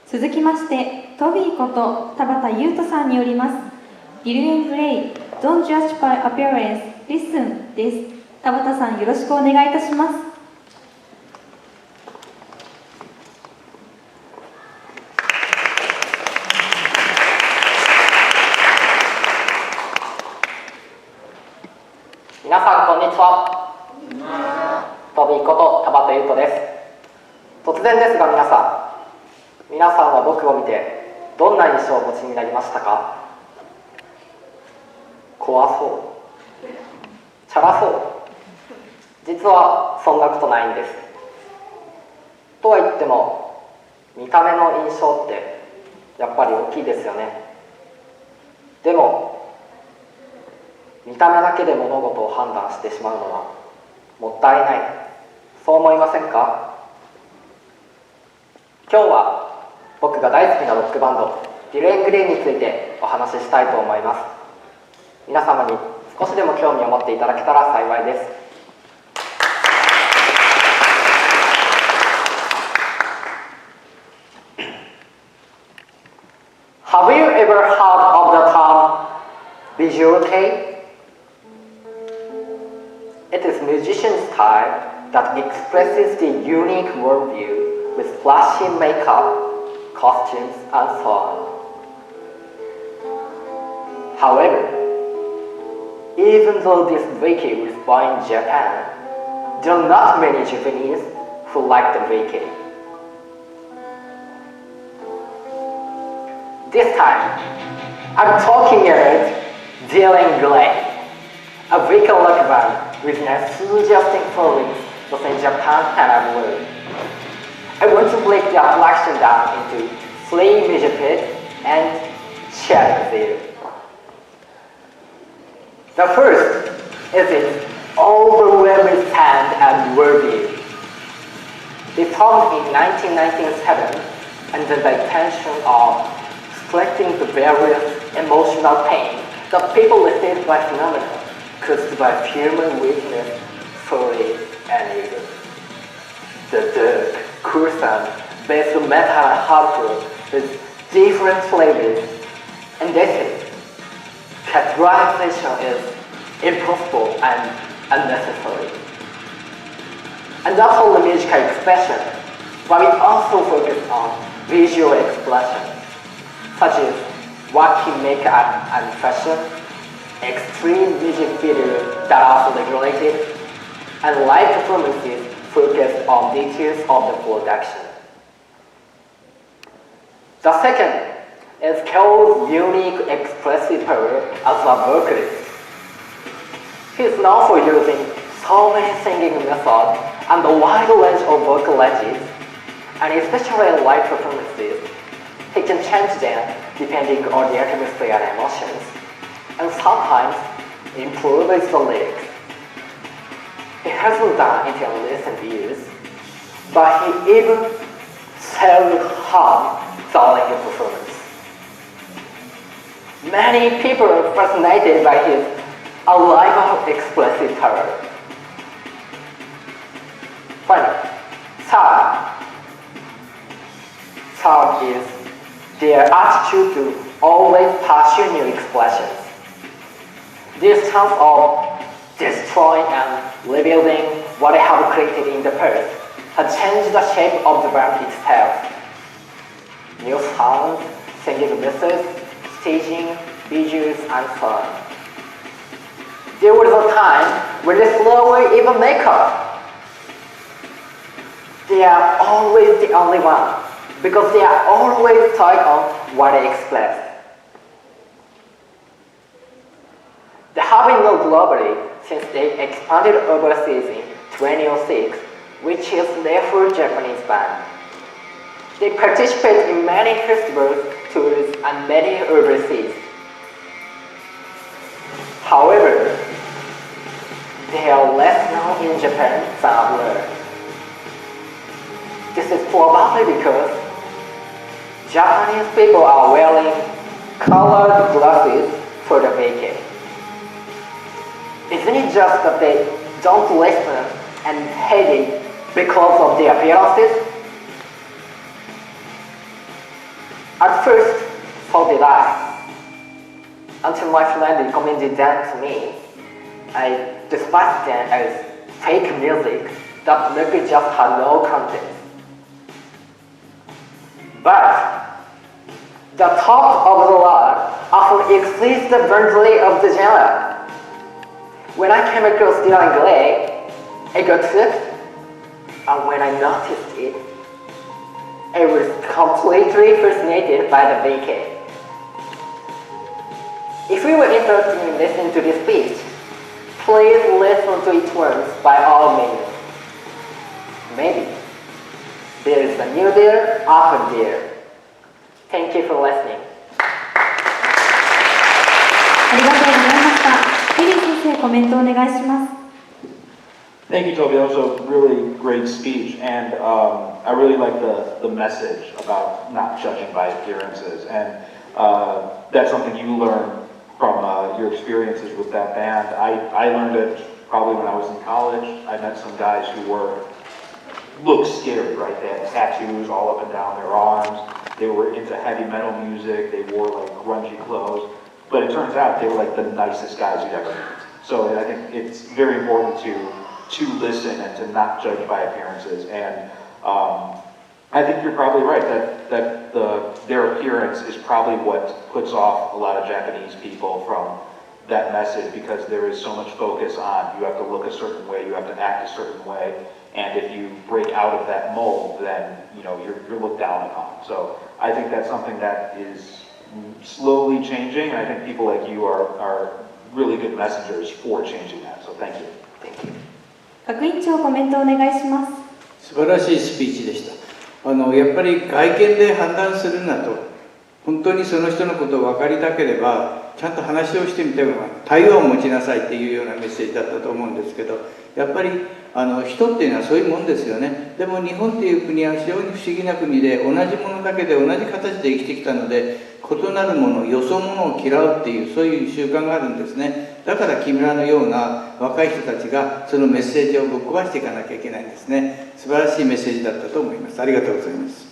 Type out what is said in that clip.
続きまして、トビーこと田畑佑都さんによります。DIR EN GRAY Don't judge by appearance, listen です。田畑さん、よろしくお願いいたします。皆さんこんにちは。トビーこと田畑佑都です。突然ですが皆さんは僕を見てどんな印象をお持ちになりましたか？怖そう、チャラそう。実はそんなことないんです。とは言っても見た目の印象ってやっぱり大きいですよね。でも見た目だけで物事を判断してしまうのはもったいない、そう思いませんか？今日は僕が大好きなロックバンドDIR EN GRAYについてお話ししたいと思います。皆様に少しでも興味を持っていただけたら幸いです。Have you ever heard of the term visual kei? It is musician style that expresses the unique worldview with flashy makeup, costumes, and so on. However, even though this vacay was born in Japan, there are not many Japanese who like the vacay. This time, I'm talking about DIR EN GRAY, a vacay rock band with enthusiastic followings both in Japan and abroad. I want to break the attraction down into 3 major pits and share with you. The first is its overwhelming sound and worldview. They formed in 1997 under the intention of reflecting the various emotional pain that people listed by phenomena caused by human weakness, folly, and ego. The dark, gruesome, based on metal and hardcore with different flavors, and they say categorization is impossible and unnecessary. And not only musical expression, but we also focus on visual expression, such as wacky makeup and fashion, extreme music videos that are also regulated, and live performances focused on details of the production. The second is Kyo's unique expressive power as a vocalist. He is known for using so many singing methods and a wide range of vocal ranges, and especially in live performances, he can change them depending on the atmosphere and emotions, and sometimes improves the lyrics. He hasn't done it in recent years, but he even self-harmed during the performance. Many people are fascinated by his arrival expressive power. Finally, third is their attitude to always pursue new expressions. This sense of destroying and rebuilding what they have created in the past has changed the shape of the band itself. New sounds, singing methods, staging, visuals, and so on. There was a time when they threw away even makeup. They are always the only one, because they are always tied on what they express. They have been known globally since they expanded overseas in 2006, which is their first Japanese band. They participate in many festivals, tours, and many overseas. However, they are less known in Japan than abroad. This is probably because Japanese people are wearing colored glasses for the vacay. Isn't it just that they don't listen and hate it because of their appearances? At first, so did I. Until my friend recommended them to me, I dismissed them as fake music that really just had no content. But the top of the line often exceeds the boundary of the genre. When I came across DIR EN GRAY, I got hooked, and when I noticed it, I was completely fascinated by the VK. If you were interested in listening to this speech, please listen to it once by all means. Maybe there is a new DIR after DIR. Thank you for listening. ありがとうございました。リリー先生、コメントお願いします。Thank you, Toby. That was a really great speech, and I really like the message about not judging by appearances, and that's something you learn from your experiences with that band. I learned it probably when I was in college. I met some guys who looked scary, right? They had tattoos all up and down their arms. They were into heavy metal music. They wore like grungy clothes, but it turns out they were like the nicest guys you'd ever meet. So I think it's very important to listen and to not judge by appearances. And I think you're probably right that their appearance is probably what puts off a lot of Japanese people from that message, because there is so much focus on you have to look a certain way, you have to act a certain way, and if you break out of that mold, then you're looked down upon. So I think that's something that is slowly changing, and I think people like you are really good messengers for changing that. So thank you. Thank you. 学院長、コメントお願いします。素晴らしいスピーチでした。やっぱり外見で判断するなと、本当にその人のことを分かりたければちゃんと話をしてみたような対話を持ちなさいっていうようなメッセージだったと思うんですけど、やっぱり人っていうのはそういうもんですよね。でも日本っていう国は非常に不思議な国で、同じものだけで同じ形で生きてきたので、異なるもの、よそ者を嫌うっていうそういう習慣があるんですね。だから君らのような若い人たちがそのメッセージをぶっ壊していかなきゃいけないんですね。素晴らしいメッセージだったと思います。ありがとうございます。